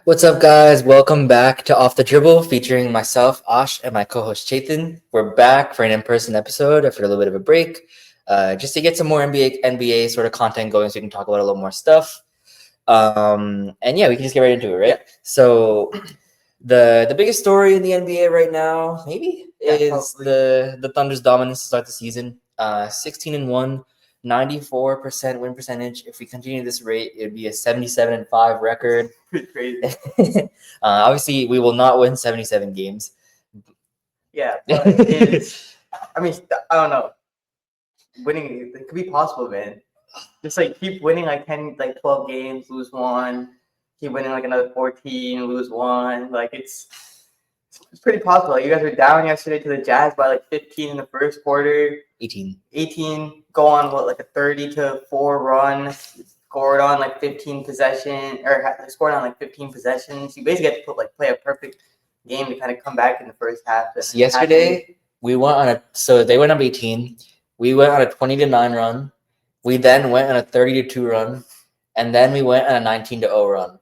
What's up, guys? Welcome back to Off the Dribble, featuring myself, Ash, and my co-host Chetan. We're back for an in-person episode after a little bit of a break, just to get some more NBA sort of content going, so we can talk about a little more stuff. And yeah, we can just get right into it, right? Yeah. So, the biggest story in the NBA right now, maybe, is probably. the Thunder's dominance to start the season. 16-1. 94% win percentage. If we continue this rate, it'd be a 77-5 record. Pretty crazy. Obviously, we will not win 77 games. Yeah, but it's. I mean, I don't know. Winning it could be possible, man. Just like keep winning like 10, like 12 games, lose one. Keep winning like another 14, lose one. Like it's pretty possible. Like, you guys were down yesterday to the Jazz by like 15 in the first quarter. 18. Go on what, like a 30-4 run. Scored on like 15 possession or scored on like 15 possessions. You basically have to play a perfect game to kind of come back in the first half. So yesterday we went on so they went up 18. We went on a 20-9 run. We then went on a 30-2 run, and then we went on a 19-0 run,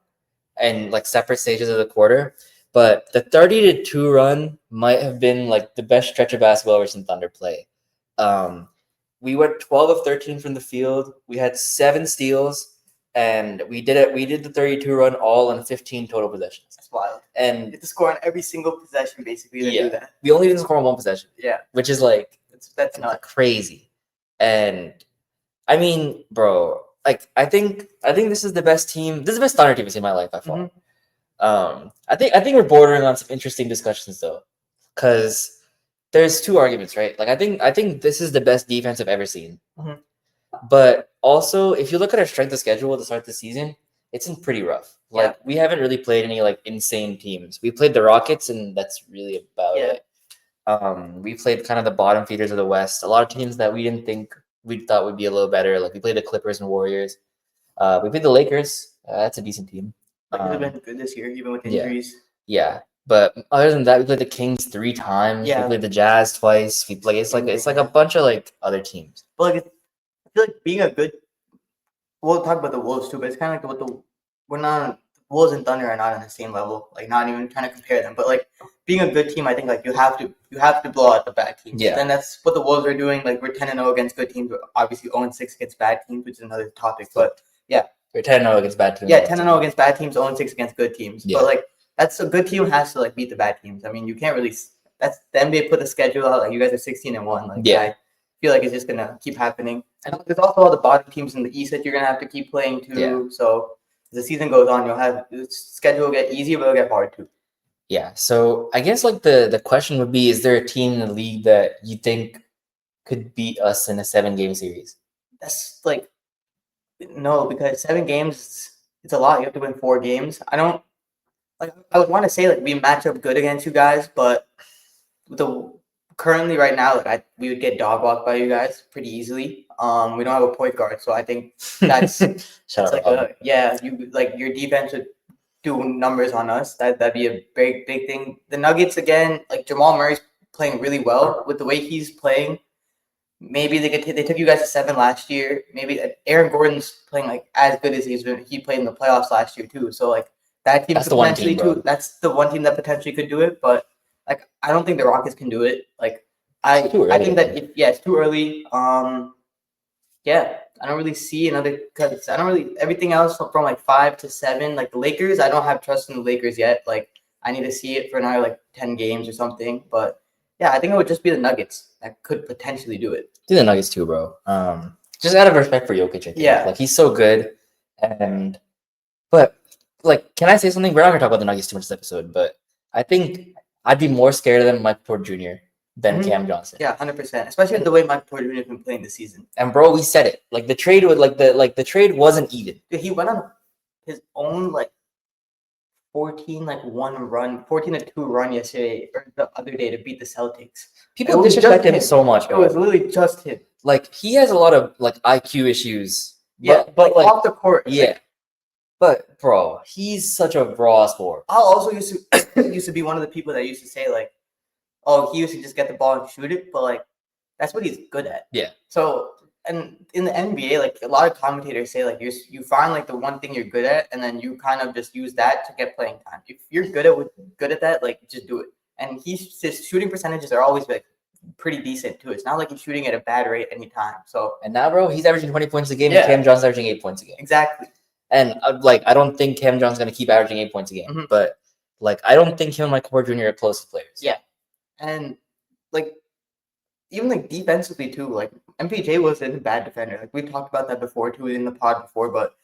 and like separate stages of the quarter. But the 30-2 run might have been like the best stretch of basketball ever seen Thunder play. We went 12 of 13 from the field. We had 7 steals, and we did it. We did the 32 run all in 15 total possessions. That's wild. And you have to score on every single possession basically to do that. We only didn't score on one possession. Yeah, which is like that's not crazy. And I mean, bro, like I think this is the best team. This is the best Thunder team I've seen in my life by far. I think we're bordering on some interesting discussions though, because there's two arguments, right? Like I think this is the best defense I've ever seen. But also, if you look at our strength of schedule to start the season, it's in pretty rough. Like we haven't really played any like insane teams. We played the Rockets, and that's really about it. We played kind of the bottom feeders of the West. A lot of teams that we thought would be a little better. Like we played the Clippers and Warriors. We played the Lakers. That's a decent team. They've been good this year, even with injuries. Yeah. But other than that, we played the Kings 3 times. Yeah. We played the Jazz twice. We play it's like a bunch of like other teams. But like I feel like being a good. We'll talk about the Wolves too, but it's kind of like we're not. Wolves and Thunder are not on the same level. Like not even trying to compare them, but like being a good team, I think like you have to blow out the bad teams. Yeah. Then that's what the Wolves are doing. Like we're 10-0 against good teams. We're obviously 0-6 against bad teams, which is another topic. But yeah, we're 10-0 against bad teams. Yeah, 10-0 against bad teams, 0-6 against good teams. Yeah. But like that's a good team has to like beat the bad teams. I mean, you can't really. That's the NBA put the schedule out. Like you guys are 16-1. Like I feel like it's just gonna keep happening. And there's also all the bottom teams in the East that you're gonna have to keep playing too. Yeah. So as the season goes on, you'll have the schedule will get easier, but it'll get hard too. Yeah. So I guess like the question would be: is there a team in the league that you think could beat us in a 7-game series? That's like no, because 7 games it's a lot. You have to win 4 games. I don't like. I would want to say like we match up good against you guys, but currently right now, like we would get dog walked by you guys pretty easily. We don't have a point guard, so I think that's you like your defense would do numbers on us. That'd be a big thing. The Nuggets again, like Jamal Murray's playing really well with the way he's playing. Maybe they took you guys to 7 last year. Maybe Aaron Gordon's playing like as good as he played in the playoffs llast year too. So like that team could potentially too. That's the one team that potentially could do it, but like I don't think the Rockets can do it. Like I think that it's too early. I don't really see another because I don't really everything else from like 5 to 7. Like the Lakers, I don't have trust in the Lakers yet. Like I need to see it for another like 10 games or something. But yeah, I think it would just be the Nuggets that could potentially do it. Do the Nuggets too, bro. Just out of respect for Jokic, I think. Yeah, like he's so good, but like, can I say something? We're not gonna talk about the Nuggets too much this episode, but I think I'd be more scared of them Mike Porter Jr. than Cam Johnson. Yeah, 100%. Especially the way Mike Porter Jr. has been playing this season. And bro, we said it. Like the trade would the trade wasn't even. Dude, he went on his own like 14-2 run yesterday or the other day to beat the Celtics. People disrespect him so much, bro. It was literally just him. Like he has a lot of like IQ issues. But like off the court. Yeah. But bro, he's such a raw sport. I also used to be one of the people that used to say like, oh, he used to just get the ball and shoot it, but like that's what he's good at. Yeah. So and in the NBA, like a lot of commentators say, like you find like the one thing you're good at, and then you kind of just use that to get playing time. If you're good at that, like just do it. And his shooting percentages are always like pretty decent too. It's not like he's shooting at a bad rate anytime. So And now, bro, he's averaging 20 points a game, Yeah. and Cam Johnson's averaging 8 points a game. exactly. And I don't think Cam Johnson's gonna keep averaging 8 points a game, Mhm. but I don't think him and Michael Porter Jr. are close players. Yeah. And like even like defensively too, like MPJ wasn't a bad defender. Like we talked about that before too in the pod before, but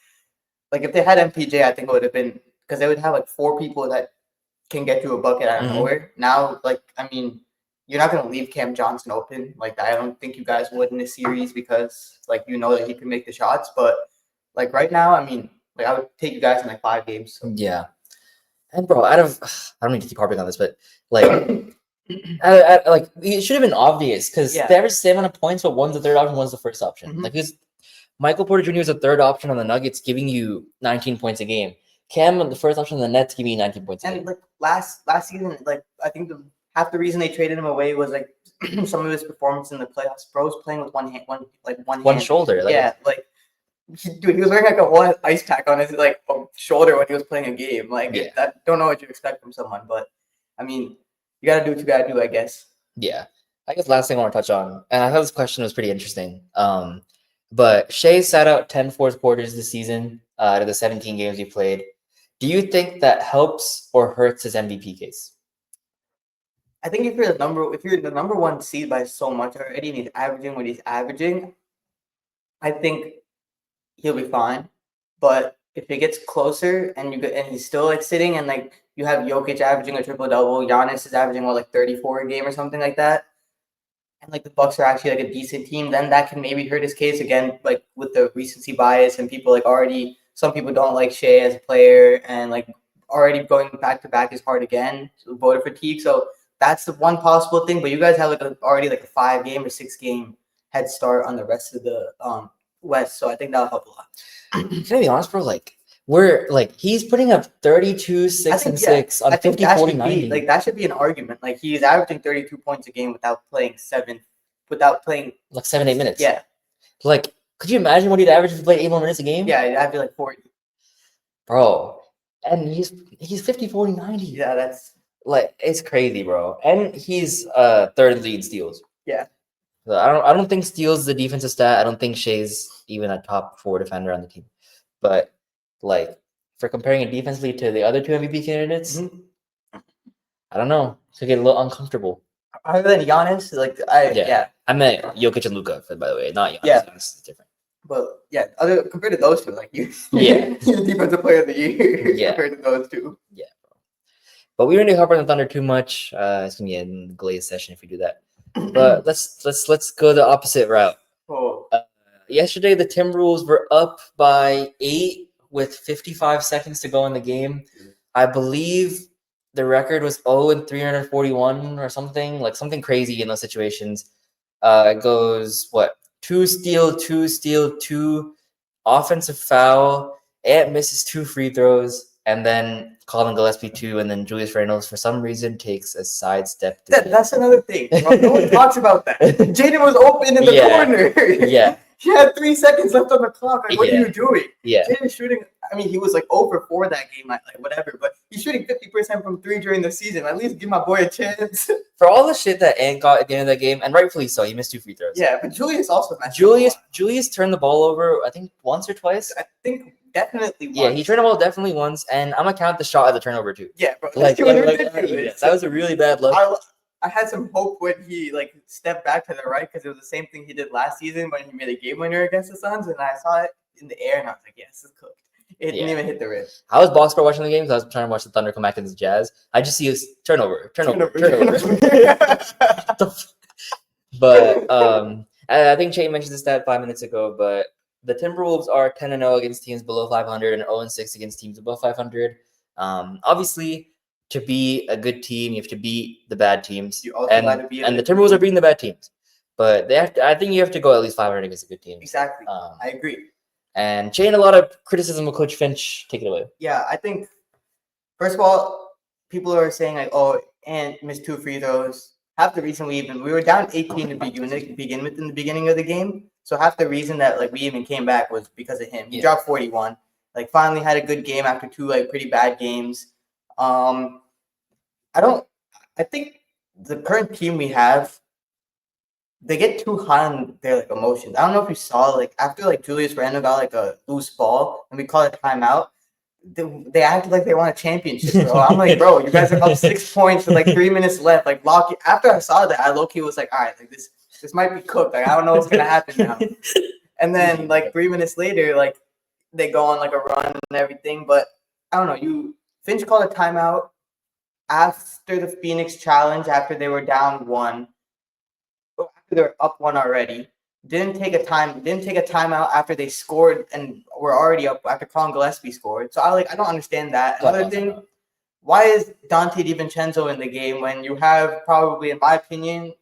like if they had MPJ, I think it would have been because they would have like 4 people that can get you a bucket out of Mhm. nowhere. Now, like I mean, you're not gonna leave Cam Johnson open. Like I don't think you guys would in this series because like you know that he can make the shots. But like right now, I mean, like I would take you guys in like 5 games. So. Yeah. And bro, I don't need to keep harping on this, but like it should have been obvious because Yeah. they average the same amount of points, but one's the third option, one's the first option. Mhm. Like Michael Porter Jr. is a third option on the Nuggets, giving you 19 points a game. Cam, the first option on the Nets, giving you 19 points a game. And like last season, like I think half the reason they traded him away was like some of his performance in the playoffs. Bro's playing with one hand, one One hand. shoulder. Yeah, like dude, he was wearing like a whole ice pack on his like shoulder when he was playing a game. Like Yeah. that, don't know what you expect from someone, but I mean, you gotta do what you gotta do, I guess. Yeah. I guess last thing I want to touch on, and I thought this question was pretty interesting. But Shea sat out 10 fourth quarters this season out of the 17 games he played. Do you think that helps or hurts his MVP case? I think if you're the number 1 seed by so much already, and he's averaging what he's averaging, I think he'll be fine. But if it gets closer and he's still like sitting and like you have Jokic averaging a triple double, Giannis is averaging like 34 a game or something like that, and like the Bucks are actually like a decent team, then that can maybe hurt his case again, like with the recency bias and people like already some people don't like Shea as a player and like already going back to back is hard again, so voter fatigue. So that's the one possible thing. But you guys have like already like a 5 game or 6 game head start on the rest of the West, so I think that'll help a lot. Can I be honest, bro? He's putting up 32, 6, and 6 on 50, 40, 90. Like that should be an argument. Like he's averaging 32 points a game without playing 7, 8 minutes. Yeah. Like, could you imagine what he'd average if he played 8 more minutes a game? Yeah, it'd have to be like 40. Bro. And he's 50, 40, 90. Yeah, that's like it's crazy, bro. And he's third lead in steals. Yeah. So I don't think steals is a defensive stat. I don't think Shea's even a top 4 defender on the team. But like for comparing it defensively to the other 2 MVP candidates, I don't know. It's gonna get a little uncomfortable. Other than Giannis, like I meant Jokic and Luka, by the way, not Giannis. Yeah. Giannis is different. But yeah, compared to those two, like you, Yeah. you're the defensive player of the year Yeah. compared to those two. Yeah, bro. But we don't need to harp on the Thunder too much. It's gonna be a glaze session if we do that. But let's go the opposite route. Oh. Yesterday, the Timberwolves were up by 8 with 55 seconds to go in the game. I believe the record was 0-341 or something, like something crazy in those situations. It goes, 2 steal, 2 steal, 2 offensive foul. Ant misses 2 free throws. And then Colin Gillespie 2, and then Julius Randle for some reason takes a sidestep. That's another thing. No one talks about that. Jaden was open in the corner. Yeah. He had 3 seconds left on the clock. Like, what are you doing? Yeah. Jaden's shooting. I mean, he was like 0 for 4 that game, like whatever. But he's shooting 50% from 3 during the season. At least give my boy a chance. For all the shit that Ant got at the end of that game, and rightfully so, he missed 2 free throws. Yeah, but Julius also messed Julius turned the ball over, I think once or twice. I think definitely once. Yeah, he turned the ball definitely once, and I'm gonna count the shot as a turnover too. Yeah, bro. That was a really bad look. I had some hope when he like stepped back to the right because it was the same thing he did last season when he made a game winner against the Suns, and I saw it in the air and I was like, yes, it's cooked. It didn't even hit the rim. I was box score watching the game because I was trying to watch the Thunder come back against the Jazz. I just see his turnover. But I think Chetan mentioned this stat 5 minutes ago, but the Timberwolves are 10-0 against teams below 500 and 0-6 against teams above 500. Obviously, to be a good team, you have to beat the bad teams. And the Timberwolves are beating the bad teams. But I think you have to go at least 500 against a good team. Exactly. I agree. And Chetan, a lot of criticism of Coach Finch. Take it away. Yeah, I think, first of all, people are saying like, oh, Ant missed 2 free throws. Half the reason we were down 18 to begin with in the beginning of the game. So half the reason that like we even came back was because of him. He dropped 41. Like finally had a good game after 2 like pretty bad games. I think the current team we have, they get too high on their like emotions. I don't know if you saw like after like Julius Randle got like a loose ball and we call it timeout. They acted like they won a championship, bro. I'm like, bro, you guys are up 6 points with like 3 minutes left. Like, lock. After I saw that, I low-key was like, all right, like this might be cooked. Like, I don't know what's gonna happen now. And then like 3 minutes later, like they go on like a run and everything. But I don't know. Finch called a timeout after the Phoenix challenge after they were down 1. After they were up 1 already. Didn't take a timeout after they scored and were already up after Colin Gillespie scored. So I don't understand that. Another thing, why is Dante DiVincenzo in the game when you have probably, in my opinion,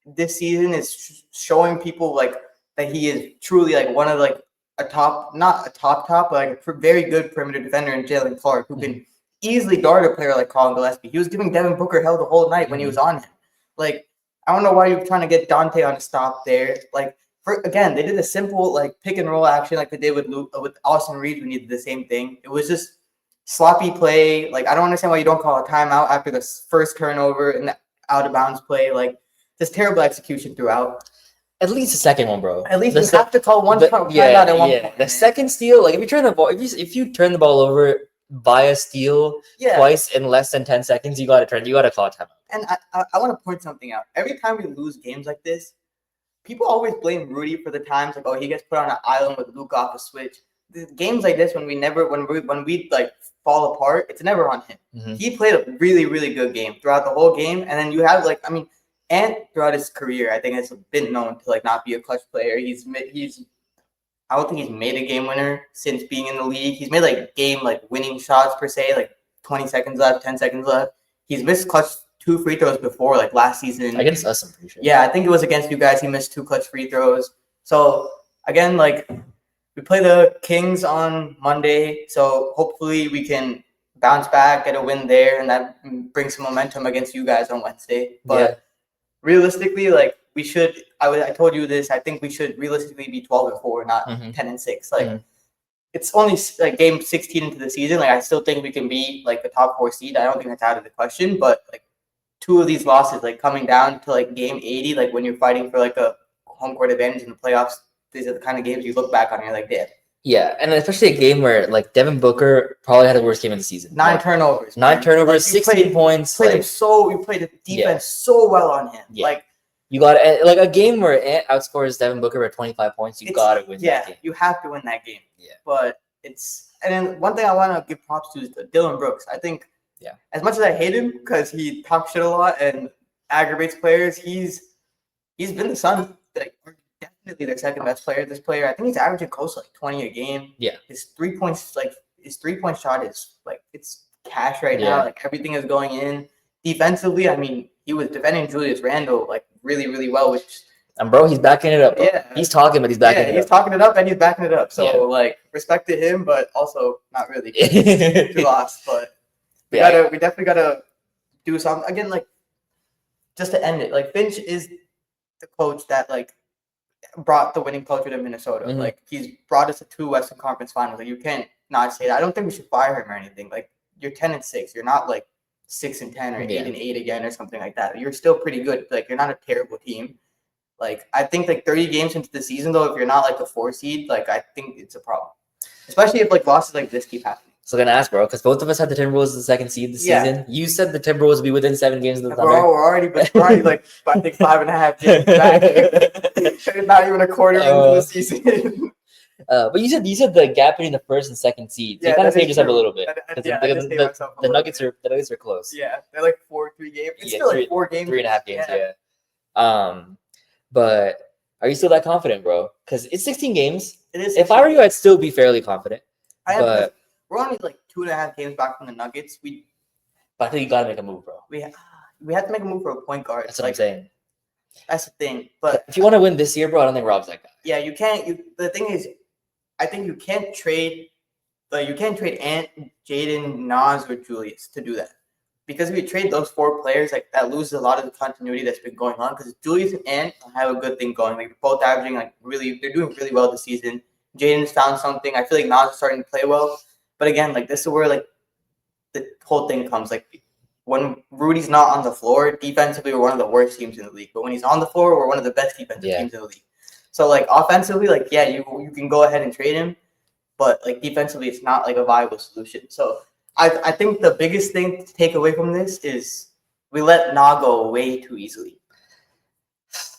this season is showing people like that he is truly like one of like not a top, but like a very good perimeter defender in Jalen Clark who can easily guard a player like Colin Gillespie. He was giving Devin Booker hell the whole night when he was on him. Like, I don't know why you're trying to get Dante on a stop there. Like, they did a simple like pick and roll action like they did with Austin Reeves when he did the same thing. It was just sloppy play. Like, I don't understand why you don't call a timeout after the first turnover and the out of bounds play. Like, just terrible execution throughout. At least the second one, bro. At least you have to call one timeout at one point. The second steal, like if you turn the ball over by a steal twice in less than 10 seconds, you gotta call a timeout. And I want to point something out. Every time we lose games like this, people always blame Rudy for the times like, oh, he gets put on an island with Luke off a switch. The games like this, when we like fall apart, it's never on him. Mm-hmm. He played a really, really good game throughout the whole game, and then you have and throughout his career, I think it's been known to like not be a clutch player. I don't think he's made a game winner since being in the league. He's made like game like winning shots per se, like 20 seconds left, 10 seconds left. He's missed clutch 2 free throws before, like last season. Against us, I'm pretty sure. Yeah, I think it was against you guys. He missed 2 clutch free throws. So, again, like, we play the Kings on Monday. So, hopefully we can bounce back, get a win there, and that brings some momentum against you guys on Wednesday. But realistically, like, we should – I told you this. I think we should realistically be 12-4, not 10-6. Like, it's only, like, game 16 into the season. Like, I still think we can be, like, the top 4 seed. I don't think that's out of the question. But, like, 2 of these losses, like coming down to like game 80, like when you're fighting for like a home court advantage in the playoffs, these are the kind of games you look back on and you're like, damn. Yeah, and especially a game where like Devin Booker probably had the worst game of the season. 9 turnovers. 9 turnovers, 16 points. You played the defense so well on him. Yeah. Like you got like a game where Ant outscores Devin Booker by 25 points. You got to win that game. You have to win that game. Yeah. But and then one thing I want to give props to is Dylan Brooks. I think. Yeah. As much as I hate him because he talks shit a lot and aggravates players, he's been the Suns definitely their second best player. This player, I think he's averaging close to like 20 a game. Yeah. His 3-point shot is like it's cash right now. Like everything is going in. Defensively, I mean, he was defending Julius Randle like really, really well, which and bro, he's backing it up. Bro. Yeah. He's talking, but he's backing it up. He's talking it up and he's backing it up. So like respect to him, but also not really. He lost, but we definitely gotta do something again. Like just to end it, like Finch is the coach that like brought the winning culture to Minnesota. Mm-hmm. Like he's brought us to 2 Western Conference Finals. Like you can't not say that. I don't think we should fire him or anything. Like you're 10-6. You're not like 6-10 or 8-8 again or something like that. You're still pretty good. Like you're not a terrible team. Like I think like 30 games into the season though, if you're not like a 4 seed, like I think it's a problem. Especially if like losses like this keep happening. So I'm gonna ask, bro, because both of us had the Timberwolves as the 2nd seed this season. You said the Timberwolves would be within 7 games of the Thunder. Bro, we're already like I think 5.5 games back. Not even a quarter into the season. But you said the gap between the 1st and 2nd seed. So you kind of saved yourself a little bit. The Nuggets are close. Yeah, they're like 3 games. It's still like 4 games. 3.5 games. Yeah. But are you still that confident, bro? Because it's 16 games. It is. If I were you, I'd still be fairly confident. We're only like 2.5 games back from the Nuggets. But I think you gotta make a move, bro. We have to make a move for a point guard. That's what I'm saying. That's the thing. But if you want to win this year, bro, I don't think Rob's that guy. Yeah, you can't. The thing is, I think you can't trade. You can't trade Ant, Jaden, Nas, or Julius to do that. because we trade those 4 players, like that loses a lot of the continuity that's been going on. Because Julius and Ant have a good thing going. Like both averaging like they're doing really well this season. Jaden's found something. I feel like Nas is starting to play well. But again, like this is where like the whole thing comes. Like when Rudy's not on the floor, defensively we're one of the worst teams in the league. But when he's on the floor, we're one of the best defensive teams in the league. So like offensively, like yeah, you can go ahead and trade him, but like defensively, it's not like a viable solution. So I think the biggest thing to take away from this is we let Na go way too easily.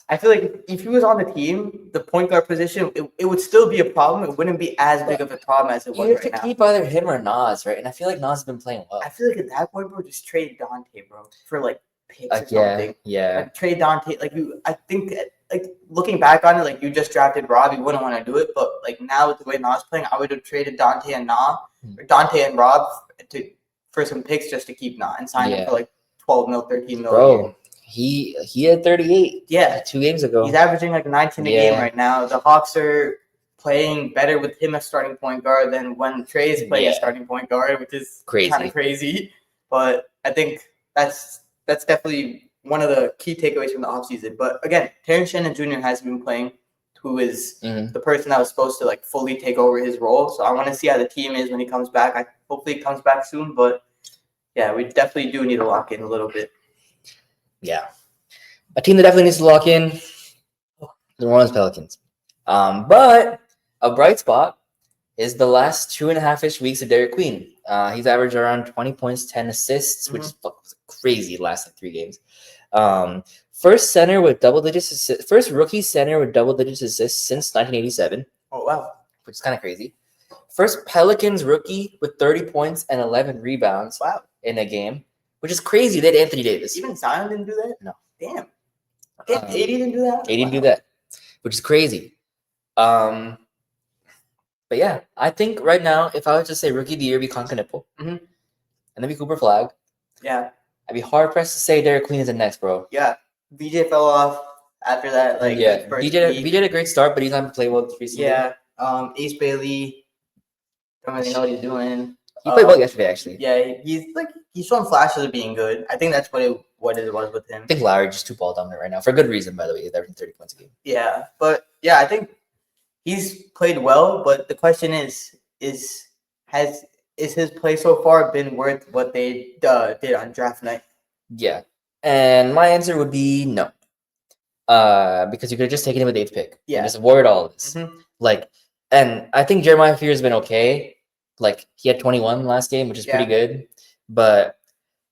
I feel like if he was on the team, the point guard position, it would still be a problem. It wouldn't be as big of a problem as it was right now. You have to keep either him or Nas, right? And I feel like Nas has been playing well. I feel like at that point, bro, just trade Dante, bro, for like picks or something. Yeah. Like, trade Dante. Like I think like looking back on it, like you just drafted Rob, you wouldn't want to do it. But like now with the way Nas playing, I would have traded Dante and or Dante and Rob for some picks just to keep Na and sign him for like 12 mil, 13 mil. Bro, he had 38. Yeah, 2 games ago. He's averaging like 19 a game right now. The Hawks are playing better with him as starting point guard than when Trey's playing as starting point guard, which is kind of crazy. But I think that's definitely one of the key takeaways from the offseason. But again, Terrence Shannon Jr. hasn't been playing, who is the person that was supposed to like fully take over his role. So I want to see how the team is when he comes back. Hopefully he comes back soon. But yeah, we definitely do need to lock in a little bit. Yeah. A team that definitely needs to lock in, the New Orleans Pelicans. But a bright spot is the last 2.5-ish weeks of Derek Queen. He's averaged around 20 points, 10 assists, which is crazy the last like 3 games. First center with double digits assists, first rookie center with double digits assists since 1987. Oh, wow. Which is kind of crazy. First Pelicans rookie with 30 points and 11 rebounds in a game, which is crazy. They had Anthony Davis. Even Zion didn't do that? No. Damn. AD didn't do that? AD didn't do that, which is crazy. But yeah, I think right now, if I was to say rookie of the year, it'd be Conker Nipple. And then be Cooper Flag. Yeah. I'd be hard pressed to say Derek Queen is the next, bro. Yeah. VJ fell off after that. Like VJ had a great start, but he's not playing well recently. Yeah. Ace Bailey. Don't really know what he's doing. He played well yesterday, actually. Yeah, he's shown flashes of being good. I think that's what it was with him. I think Lowry just too ball dominant right now for a good reason, by the way. He's averaging 30 points a game. Yeah, but yeah, I think he's played well. But the question is his play so far been worth what they did on draft night? Yeah, and my answer would be no. Because you could have just taken him with the 8th pick. Yeah, and just avoid all of this. And I think Jeremiah Fear has been okay. Like, he had 21 last game, which is pretty good. But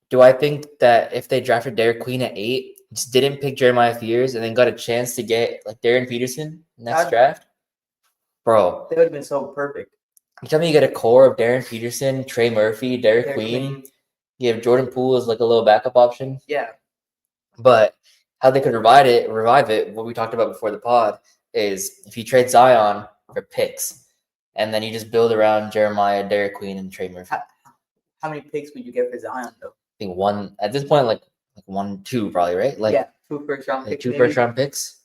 do I think that if they drafted Derek Queen at 8, just didn't pick Jeremiah Fears, and then got a chance to get, like, Darren Peterson next draft? Bro. They would have been so perfect. You tell me you get a core of Darren Peterson, Trey Murphy, Derek Queen. You have Jordan Poole as, like, a little backup option. Yeah. But how they could revive it, what we talked about before the pod, is if you trade Zion for picks, and then you just build around Jeremiah, Derek Queen, and Trey Murphy. How many picks would you get for Zion, though? I think 1 at this point, like 1, 2 probably, right? Like 2 first-round picks. 2 first-round picks,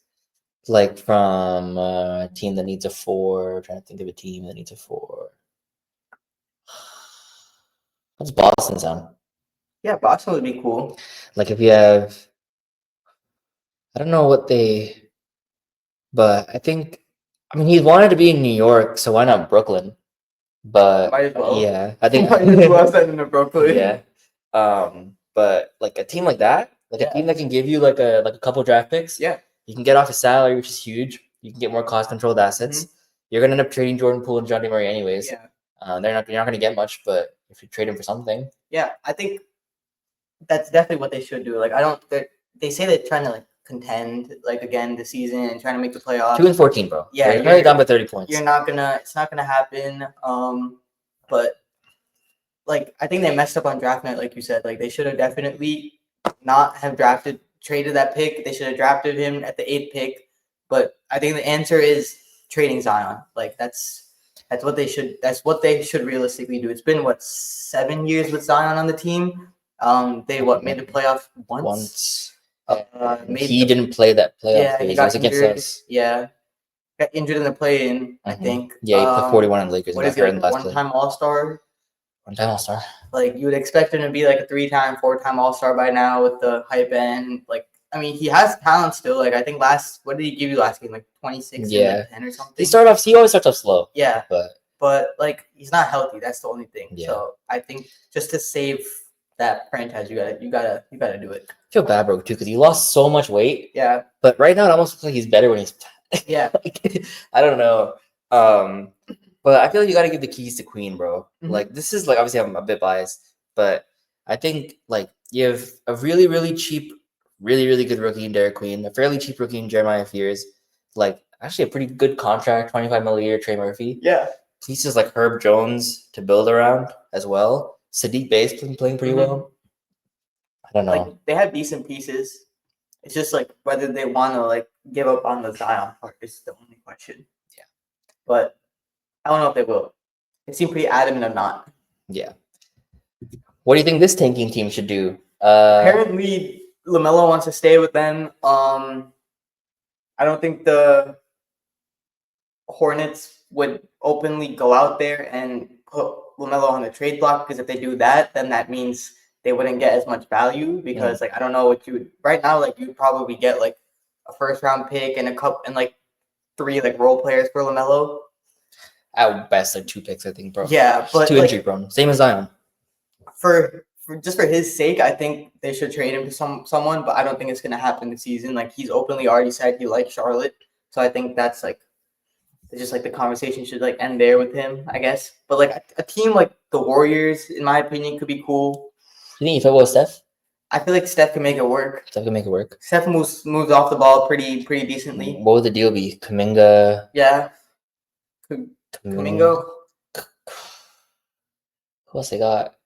like from a team that needs a 4. I'm trying to think of a team that needs a 4. What's Boston sound? Yeah, Boston would be cool. Like if you have, I don't know what they, but I think. I mean, he wanted to be in New York, so why not Brooklyn? But might as well. Yeah, I think might as well send him to Brooklyn. Yeah, but like a team like that, like a team that can give you like a couple draft picks. Yeah, you can get off his salary, which is huge. You can get more cost-controlled assets. You're gonna end up trading Jordan Poole and Johnny Murray anyways. Yeah, you're not gonna get much, but if you trade him for something, yeah, I think that's definitely what they should do. Like, they say they're trying to like contend like again this season and trying to make the playoffs. 2-14, bro. Yeah, you're already down by 30 points. It's not gonna happen. But like I think they messed up on draft night, like you said. Like they should have definitely not have traded that pick. They should have drafted him at the 8th pick. But I think the answer is trading Zion. Like that's what they should. That's what they should realistically do. It's been 7 years with Zion on the team. They made the playoffs once. He didn't play that playoff. Yeah, he got injured. Yeah, got injured in the play-in. I think. Yeah, he played 41 on the Lakers. What is it? One-time All-Star. One-time All-Star. Like, you would expect him to be like a 3-time, 4-time All-Star by now with the hype end. Like, I mean, he has talent still. Like, I think what did he give you last game? Like 26 and like 10 or something. He always starts off slow. Yeah. But like, he's not healthy. That's the only thing. Yeah. So I think just to save that franchise, you gotta do it. I feel bad, bro, too, because he lost so much weight. Yeah. But right now, it almost looks like he's better when he's Yeah. like, I don't know. But I feel like you got to give the keys to Queen, bro. Mhm. Like, this is like, obviously I'm a bit biased, but I think like you have a really, really cheap, really, really good rookie in Derek Queen, a fairly cheap rookie in Jeremiah Fears, like actually a pretty good contract, $25 million a year, Trey Murphy. Yeah. Pieces like Herb Jones to build around as well. Sadiq Bey's been playing pretty well. I don't know. Like, they have decent pieces. It's just like whether they want to like give up on the Zion part is the only question. Yeah. But I don't know if they will. They seem pretty adamant of not. Yeah. What do you think this tanking team should do? Apparently, LaMelo wants to stay with them. I don't think the Hornets would openly go out there and put LaMelo on the trade block, because if they do that, then that means they wouldn't get as much value, because like I don't know what you would right now, like you'd probably get like a first-round pick and like 3 like role players for LaMelo. At best, like 2 picks, I think, bro. Yeah, but 2 injury prone. Same as Zion. For just for his sake, I think they should trade him to someone, but I don't think it's gonna happen this season. Like, he's openly already said he likes Charlotte, so I think that's like just like the conversation should like end there with him, I guess. But like a team like the Warriors, in my opinion, could be cool. You think if it was Steph? I feel like Steph can make it work. Steph can make it work. Steph moves off the ball pretty decently. What would the deal be? Kuminga? Yeah. Kuminga. Who else they got?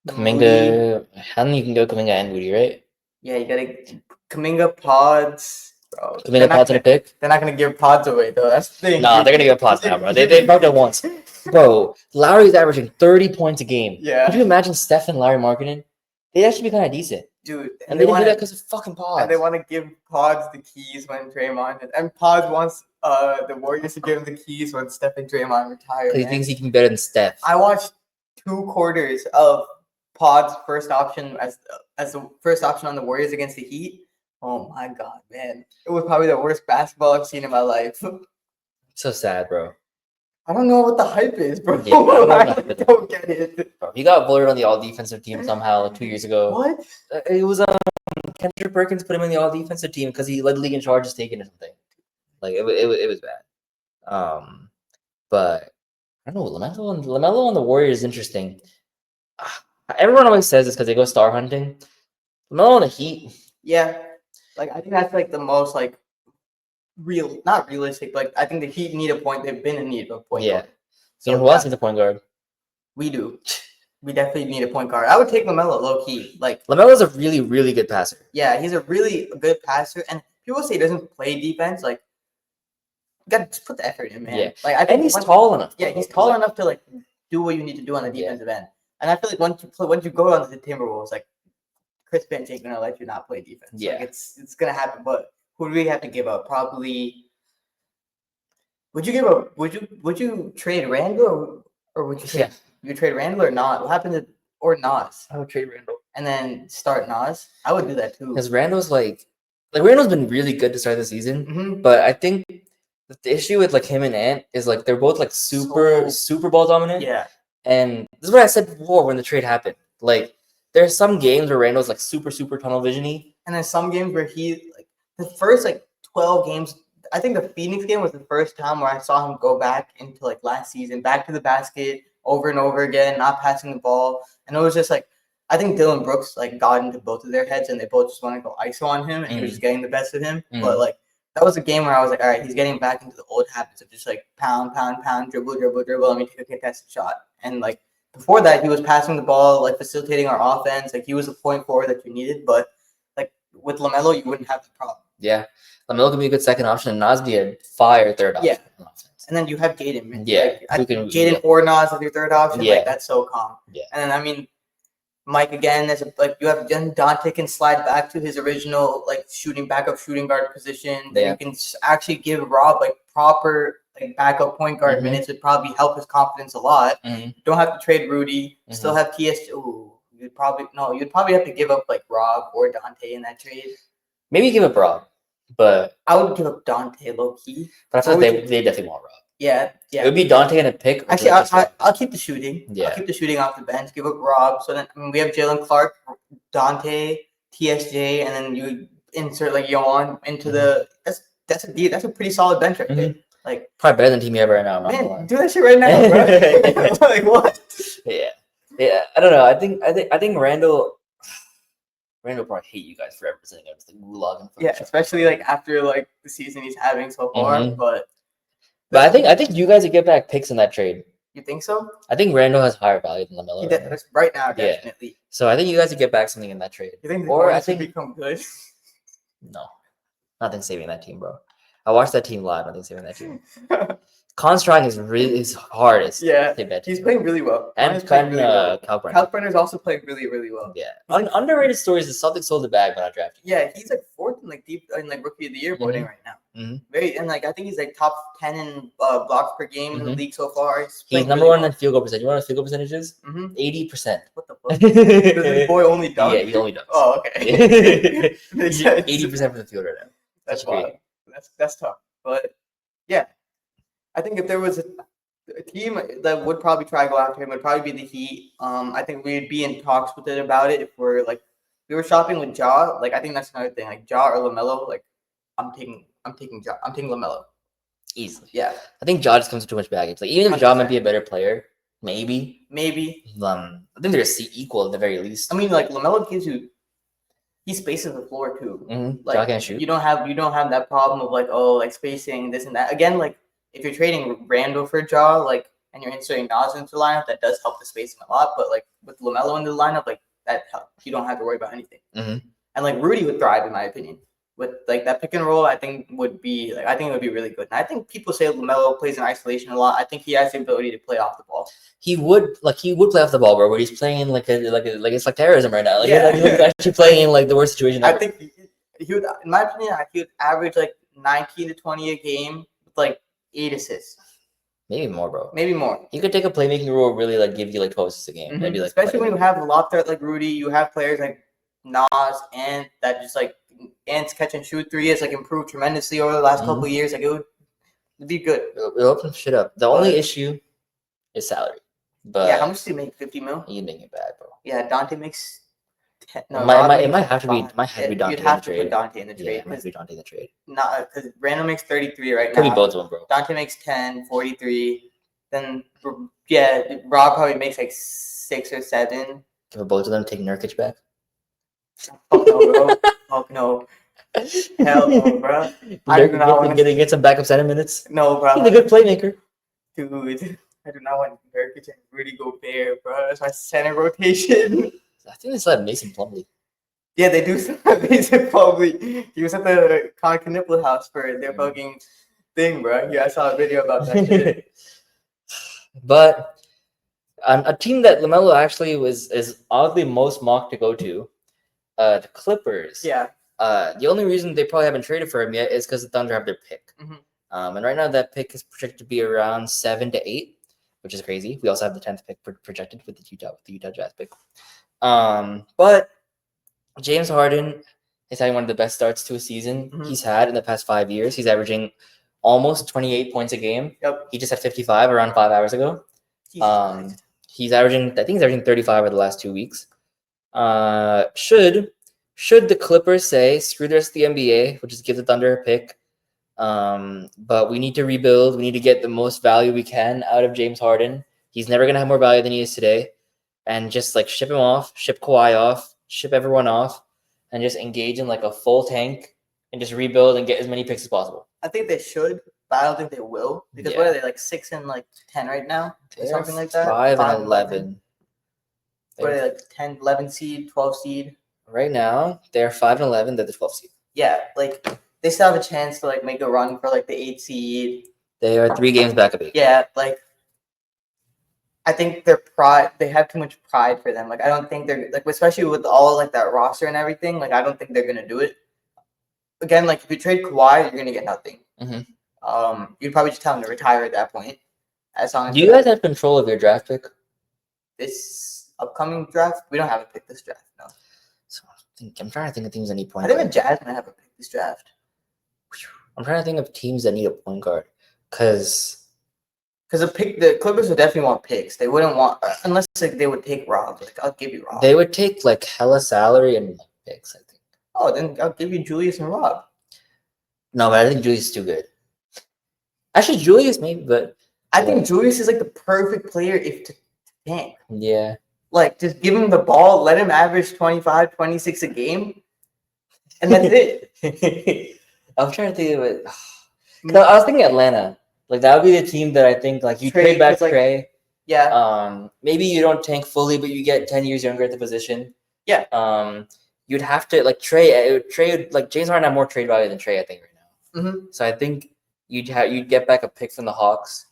Kuminga. I think you can go Kuminga and Moody, right? Yeah, you gotta Kuminga, Pods. Bro. Kuminga, Pods, and a pick? They're not gonna give Pods away, though. That's the thing. Nah, they're gonna give Pods now, bro. They broke it once. Bro, Lowry's averaging 30 points a game. Yeah. Could you imagine Steph and Larry marketing? They'd actually be kind of decent. Dude. And they didn't do that because of fucking Pods. And they want to give Pods the keys when Draymond... And Pods wants the Warriors to give him the keys when Steph and Draymond retire. He thinks he can be better than Steph. I watched 2 quarters of Pod's first option as the first option on the Warriors against the Heat. Oh my god, man. It was probably the worst basketball I've seen in my life. So sad, bro. I don't know what the hype is, bro. Yeah, I don't get it. Bro, he got voted on the all-defensive team somehow 2 years ago. What? It was Kendrick Perkins put him in the all-defensive team because he led the league in charges taken or something. Like, it was bad. But I don't know. LaMelo on the Warriors is interesting. Everyone always says this because they go star hunting. LaMelo on the Heat. Yeah. Like, I think that's like the most like not realistic, but I think the Heat need a point. They've been in need of a point guard. So you know who else needs a point guard? We do. We definitely need a point guard. I would take LaMelo low key. Like, LaMelo's a really, really good passer. Yeah, he's a really good passer. And people say he doesn't play defense. Like, you gotta just put the effort in, man. Yeah. Like, I think he's tall enough. Yeah, he's tall enough to like do what you need to do on the defensive end. And I feel like once you go on the Timberwolves, like Chris Bench ain't gonna let you not play defense. Yeah, like, it's gonna happen. But who do we have to give up? Probably. Would you give up? Would you trade Randall or would you trade? Yeah. You trade Randall or not? What happened to Nas? I would trade Randall and then start Nas. I would do that too. Because Randall's Randall's been really good to start the season, but I think the issue with like him and Ant is like they're both like super ball dominant. Yeah. And this is what I said before when the trade happened. Like, there's some games where Randall's like super tunnel vision-y. And then some games where he like the first like 12 games. I think the Phoenix game was the first time where I saw him go back into like last season, back to the basket over and over again, not passing the ball. And it was just like, I think Dylan Brooks like got into both of their heads and they both just want to go ISO on him and he was just getting the best of him. But like, that was a game where I was like, all right, he's getting back into the old habits of just like pound, dribble, let me take a contested shot. And like before that, he was passing the ball, like facilitating our offense. Like he was a point forward that you needed. But like with LaMelo, you wouldn't have the problem. Yeah. LaMelo can be a good second option and Nas be a fire third option. Yeah. And then you have Jaden. Yeah. Like, Jaden or Nas as your third option. Yeah. Like that's so calm. Yeah. And then I mean, Mike again as you have Dante can slide back to his original like backup shooting guard position. Then you can actually give Rob like proper like backup point guard minutes would probably help his confidence a lot. Don't have to trade Rudy. Still have TS. Ooh, you'd probably have to give up like Rob or Dante in that trade. Maybe give up Rob, but I would give up Dante low key. But I feel like they definitely want Rob. Yeah. It would be Dante and a pick. Actually, I'll keep the shooting. Yeah. I'll keep the shooting off the bench. Give up Rob. So then we have Jalen Clark, Dante, TSJ, and then you insert like Yohan into the. That's a pretty solid bench right there. Like probably better than team you have right now. Man, do that shit right now, bro. Like what? Yeah. I don't know. I think Randall probably hate you guys for representing him as the gulag. Yeah, especially like after like the season he's having so far. But I think you guys would get back picks in that trade. You think so? I think Randall has higher value than LaMelo. Right now, definitely. Yeah. So I think you guys would get back something in that trade. You think I think become good? No, nothing saving that team, bro. I watched that team live. Nothing saving that team. Constructing is hard. He's playing really well. And Kalkbrenner's also playing really, really well. Yeah. Underrated stories is Celtics sold the bag but not drafted. Yeah, he's like fourth in like deep in like rookie of the year voting right now. Very and like I think he's like top 10 in blocks per game in the league so far. He's number one in field goal percentage. You know what his field goal percentage is? 80%. What the fuck? Does this boy only dunk? Yeah, he only dunks. Oh, okay. 80% from the field right now. That's great. That's tough, but yeah. I think if there was a team that would probably try to go after him, it would probably be the Heat. I think we'd be in talks with it about it if we were shopping with Ja. Like I think that's another thing. Like Ja or LaMelo. Like I'm taking Ja. I'm taking LaMelo easily. Yeah, I think Ja just comes with too much baggage. Like even if Ja might be a better player, maybe. I think they're equal at the very least. I mean, like LaMelo he spaces the floor too. Like Ja can't shoot. You don't have that problem of like spacing this and that. Again, like. If you're trading Randall for Ja, like, and you're inserting Nas into the lineup, that does help the spacing a lot. But like with LaMelo in the lineup, like that helps. You don't have to worry about anything. And like Rudy would thrive, in my opinion, with like that pick and roll. I think it would be really good. And I think people say LaMelo plays in isolation a lot. I think he has the ability to play off the ball. He would play off the ball, bro. Where he's playing like it's like terrorism right now. Like, he's actually playing in like the worst situation ever. I think he would, in my opinion, he would average like 19 to 20 a game with like 8 assists. Maybe more, bro. Maybe more. You could take a playmaking role, really like give you like 12 assists a game. Maybe like especially when you have a lob threat like Rudy, you have players like Nas and that just like Ant's catch and shoot three has like improved tremendously over the last couple of years. Like it'd be good. It'll open shit up. The only issue is salary. But yeah, how much do you make? 50 mil? You make it bad, bro. Yeah, Dante makes. It might have to be Dante. You'd have to put Dante in the trade. Yeah, it might be Dante in the trade. Not because Randall makes 33 right now. Could be both of them, bro. Dante makes 10, 43. Then Rob probably makes like 6 or 7. For both of them, take Nurkic back. Oh no, bro. Oh no. Hell no, bro. I do not want to get some backup center minutes. No, bro. He's a good playmaker. Dude, I do not want Nurkic and Rudy Gobert, bro. That's my center rotation. I think they still have Mason Plumlee. Yeah, they do still have Mason Plumlee. He was at the Con Knipple house for their fucking thing, bro. Yeah, I saw a video about that shit. But a team that LaMelo actually is oddly most mocked to go to, the Clippers. Yeah. The only reason they probably haven't traded for him yet is because the Thunder have their pick. And right now that pick is projected to be around 7 to 8, which is crazy. We also have the 10th pick projected with the Utah Jazz pick. But James Harden is having one of the best starts to a season he's had in the past 5 years. He's averaging almost 28 points a game. Yep. He just had 55 around 5 hours ago. He's averaging 35 over the last 2 weeks. Should the Clippers say screw the rest of the NBA, we'll just give the Thunder a pick. But we need to rebuild. We need to get the most value we can out of James Harden. He's never gonna have more value than he is today. And just like ship him off, ship Kawhi off, ship everyone off, and just engage in like a full tank and just rebuild and get as many picks as possible. I think they should, but I don't think they will because what are they like 6 and like 10 right now, or something like that? 5 and 11. What are they like 10, 11 seed, 12 seed? Right now they're 5 and 11. They're the 12 seed. Yeah, like they still have a chance to like make a run for like the 8 seed. They are 3 games back of 8. Yeah, like. I think their pride, they have too much pride for them. Like, I don't think they're, like, especially with all, like, that roster and everything, like, I don't think they're going to do it. Again, like, if you trade Kawhi, you're going to get nothing. you'd probably just tell him to retire at that point. As long as Do you guys have control of your draft pick? this upcoming draft, we don't have a pick this draft. No, So I'm trying to think of teams that need point I think the guard. Jazz might have a pick this draft. I'm trying to think of teams that need a point guard because the Clippers would definitely want picks. They wouldn't want unless like they would take Rob. Like I'll give you Rob. they would take like hella salary and like, picks. I think. Oh, then I'll give you Julius and Rob. No, but I think Julius is too good. Actually, Julius maybe, but I think Julius is like the perfect player if to tank. yeah. Like just give him the ball, let him average 25, 26 a game, and that's it. I'm trying to think of it. No, I was thinking Atlanta. Like that would be the team that I think like you trade back Trey. Yeah. Maybe you don't tank fully, but you get 10 years younger at the position. Yeah. You'd have to like Trey like James Harden have more trade value than Trey, I think, right now. Mm-hmm. So I think you'd get back a pick from the Hawks.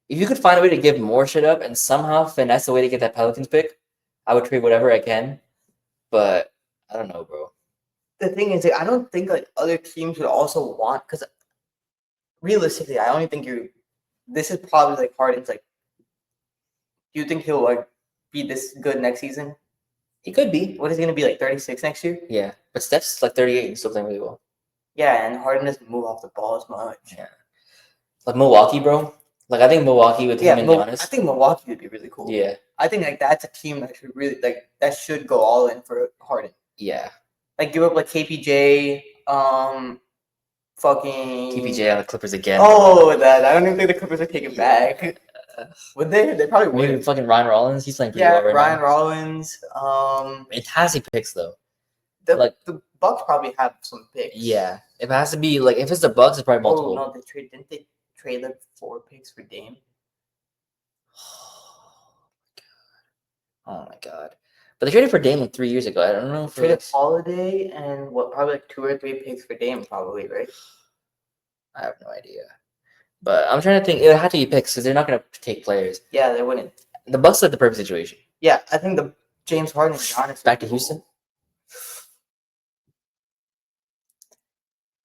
If you could find a way to give more shit up and somehow finesse a way to get that Pelicans pick, I would trade whatever I can. But I don't know, bro. The thing is, like, I don't think like other teams would also want because realistically, I only think this is probably like Harden's like. Do you think he'll like be this good next season? He could be. What is he gonna be like 36 next year? Yeah, but Steph's like 38 and still playing really well. Yeah, and Harden doesn't move off the ball as much. Yeah, like Milwaukee, bro. Like I think Milwaukee with him and Giannis. I think Milwaukee would be really cool. Yeah, I think like that's a team that should really like that should go all in for Harden. Yeah, like give up like KPJ, fucking KPJ on the Clippers again. Oh, that I don't even think the Clippers are taking back. Would they? They probably would. Maybe fucking Ryan Rollins. He's playing pretty well right Ryan now. Rollins. Fantastic picks though. The Bucks probably have some picks. Yeah, if it has to be like if it's the Bucks, it's probably multiple. Oh no, didn't they trade like 4 picks for Dame? Oh my god! But they traded for Dame like 3 years ago. I don't know if traded Holiday and probably like 2 or 3 picks for Dame, probably, right? I have no idea. But I'm trying to think. It had to be picks because they're not going to take players. Yeah, they wouldn't. The Bucks are the perfect situation. Yeah, I think the James Harden and Giannis back to Houston.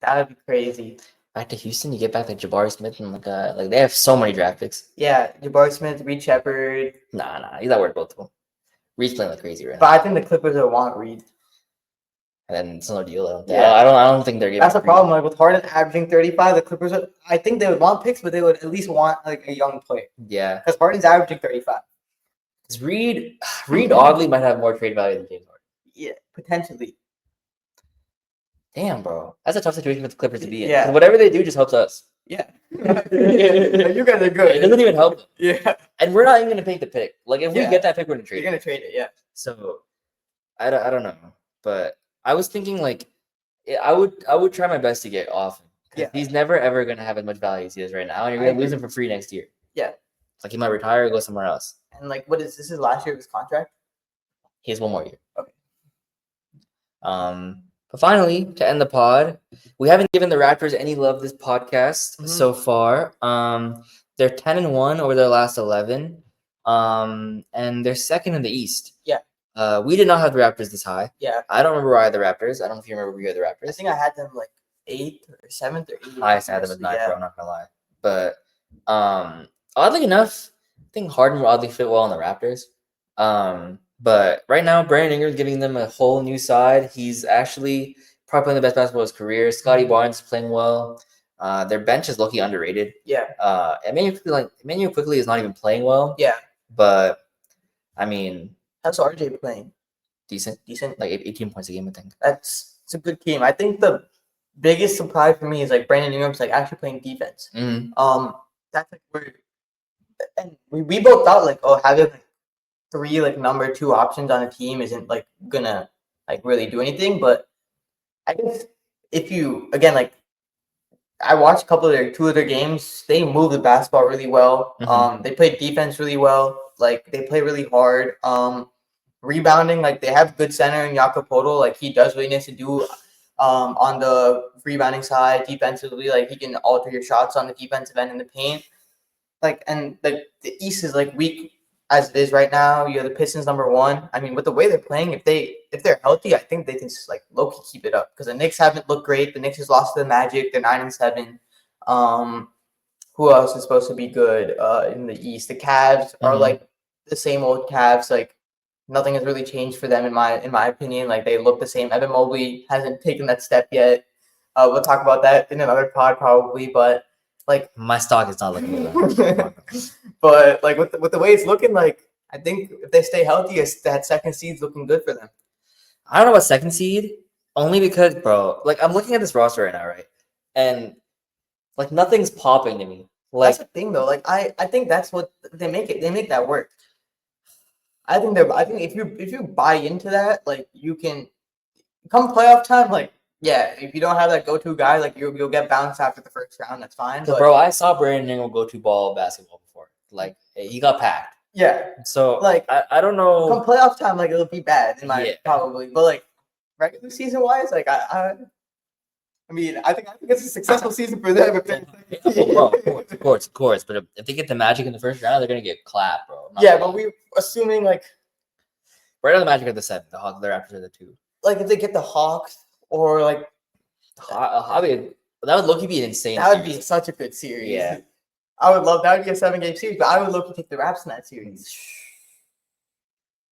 That would be crazy. Back to Houston, you get back like Jabari Smith and like they have so many draft picks. Yeah, Jabari Smith, Reed Shepherd. Nah, he's not worth both of them. Reed's playing like crazy right now. But I think the Clippers would want Reed. And then it's no deal. I don't think they're giving. That's the problem. Like with Harden averaging 35, the Clippers I think they would want picks, but they would at least want like a young player. Yeah. Because Harden's averaging 35. Because Reed oddly might have more trade value than James Harden. Yeah, potentially. Damn, bro. That's a tough situation for the Clippers to be in. Yeah. Whatever they do just helps us. Yeah. You guys are good. It doesn't even help them. Yeah. And we're not even going to take the pick. Like, if we get that pick, we're going to trade it. You're going to trade it, yeah. So, I don't know. But I was thinking, like, I would try my best to get off him. Yeah. He's never, ever going to have as much value as he is right now. And you're going to lose him for free next year. Yeah. Like, he might retire or go somewhere else. And, like, this is last year of his contract? He has 1 more year. Okay. But finally, to end the pod, we haven't given the Raptors any love this podcast so far. They're 10-1 over their last 11, and they're second in the East. Yeah. We did not have the Raptors this high. Yeah. I don't remember why I had the Raptors. I don't know if you remember where you had the Raptors. I think I had them like 8th or 7th or 8th. I had them as 9th, bro. I'm not gonna lie. But oddly enough, I think Harden will oddly fit well on the Raptors. But right now, Brandon Ingram's giving them a whole new side. He's actually probably playing the best basketball of his career. Scotty Barnes is playing well. Their bench is low-key underrated. Yeah. Emmanuel Quickly is not even playing well. Yeah. But I mean, how's RJ playing? Decent. Like 18 points a game, I think. It's a good team. I think the biggest surprise for me is like Brandon Ingram's like actually playing defense. Mm-hmm. That's like where, and we both thought like, oh, having like 3 like number 2 options on a team isn't like gonna like really do anything. But I guess if you again like I watched 2 of their games, they move the basketball really well. Mm-hmm. They play defense really well. Like they play really hard. Rebounding, like they have good center in Jakob Poeltl. Like he does what he needs to do on the rebounding side defensively. Like he can alter your shots on the defensive end in the paint. Like and the East is like weak as it is right now. You have the Pistons number 1. I mean, with the way they're playing, if they if they're healthy, I think they can just like low key keep it up because the Knicks haven't looked great. The Knicks just lost to the Magic. They're 9-7. Who else is supposed to be good in the East? The Cavs are like the same old Cavs. Like nothing has really changed for them in my opinion. Like they look the same. Evan Mobley hasn't taken that step yet. We'll talk about that in another pod probably, but like my stock is not looking good. But like with the way it's looking, like I think if they stay healthy, that second seed's looking good for them. I don't know about second seed, only because, bro, like I'm looking at this roster right now, right? And like nothing's popping to me. Like that's the thing though. Like I think that's what they make it. They make that work. I think if you buy into that, like you can come playoff time, like yeah, if you don't have that go-to guy, like you'll get bounced after the first round. That's fine. But bro, I saw Brandon Ingram go to ball basketball before. Like he got packed. Yeah. So like I don't know. Come playoff time, like it'll be bad in my probably. But like regular season wise, like I mean, I think it's a successful season for them. Of course. But if they get the Magic in the first round, they're gonna get clapped, bro. Yeah, but we're assuming like right on the Magic at the 7, the Hawks they're after the 2. Like if they get the Hawks or like that would low-key be an insane. That would be such a good series. Yeah, I would love that. Would be a 7-game series, but I would low-key take the Raps in that series.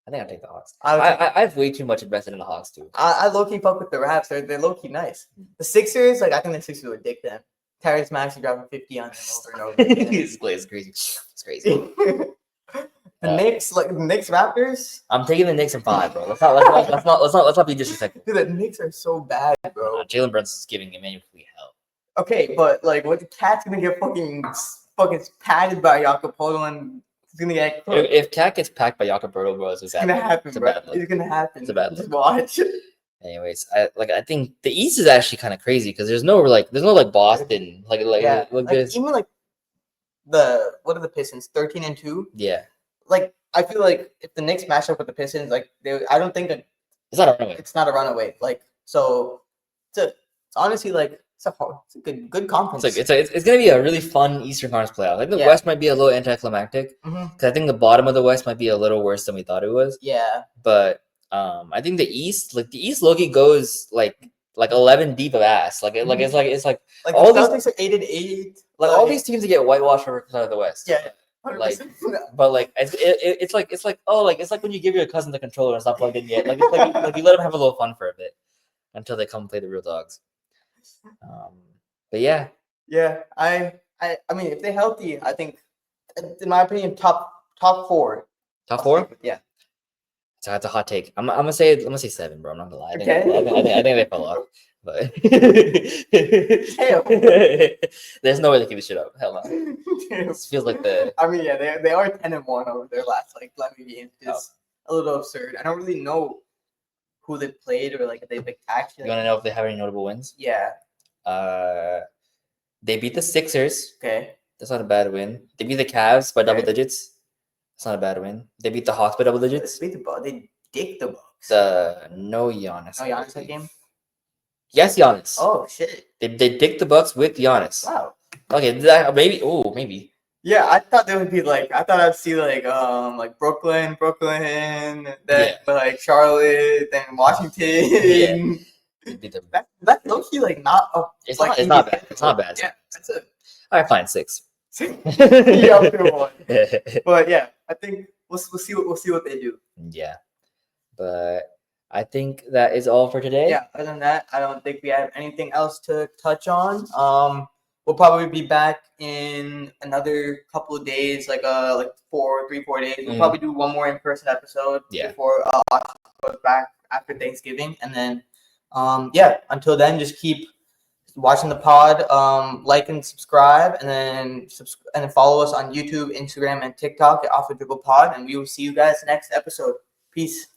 I think I'd take the Hawks. I have way too much invested in the Hawks too. I low-key fuck with the Raps. They're low-key nice. The Sixers, like I think the Sixers would dick them. Tyrese Maxey dropping 50 on them over and over again. It's crazy. It's crazy. The Knicks, like the Knicks Raptors. I'm taking the Knicks in 5, bro. Let's not be disrespectful. Dude, the Knicks are so bad, bro. Jalen Brunson's giving Emmanuel hell. Okay, but like, what the Cat's gonna get fucking padded by Jakob and he's gonna get. If Cat gets packed by Jakob bro, it's gonna happen, bro. It's gonna happen. It's a bad look. Just watch. Anyways, I think the East is actually kind of crazy because there's no Boston like even like what are the Pistons 13-2? Yeah. Like I feel like if the Knicks match up with the Pistons, like I don't think it's not a runaway. It's not a runaway. Like so, it's honestly like it's a good conference. It's gonna be a really fun Eastern Conference playoff. Like the West might be a little anticlimactic because I think the bottom of the West might be a little worse than we thought it was. Yeah, but I think the East low-key goes like 11 deep of ass. Like it's like all the Celtics are 8-8. Like all these teams that get whitewashed from out of the West. Yeah. 100%. Like, but like it's like when you give your cousin the controller and it's not plugged in yet. Like it's like you let them have a little fun for a bit until they come play the real dogs. But yeah. I mean, if they're healthy, I think, in my opinion, top 4. Top 4? Yeah. So that's a hot take. I'm gonna say 7, bro. I'm not gonna lie. I think they fell off. But there's no way they keep this shit up. Hell no. It feels like I mean, yeah, they are 10-1 over their last 11 games. It's a little absurd. I don't really know who they played or like if they picked actually. You want to know if they have any notable wins? Yeah. They beat the Sixers. Okay. That's not a bad win. They beat the Cavs by double digits. That's not a bad win. They beat the Hawks by double digits. They dick the Bucks. No Giannis. No Giannis that game? Yes, Giannis. Oh shit. They dick the Bucks with Giannis. Wow. Okay, maybe. Yeah, I thought they would be like I'd see like Brooklyn, then like Charlotte, then Washington. Yeah. That's low-key like not a. It's not bad. It's not bad. Yeah, that's it. All right, fine, 6. Yeah, 1. But yeah, I think we'll see what they do. Yeah, but I think that is all for today. Yeah. Other than that, I don't think we have anything else to touch on. We'll probably be back in another couple of days, like 4 days. We'll probably do one more in-person episode before goes back after Thanksgiving, and then until then, just keep watching the pod, like and subscribe, and then follow us on YouTube, Instagram, and TikTok at OffTheDribble Pod, and we will see you guys next episode. Peace.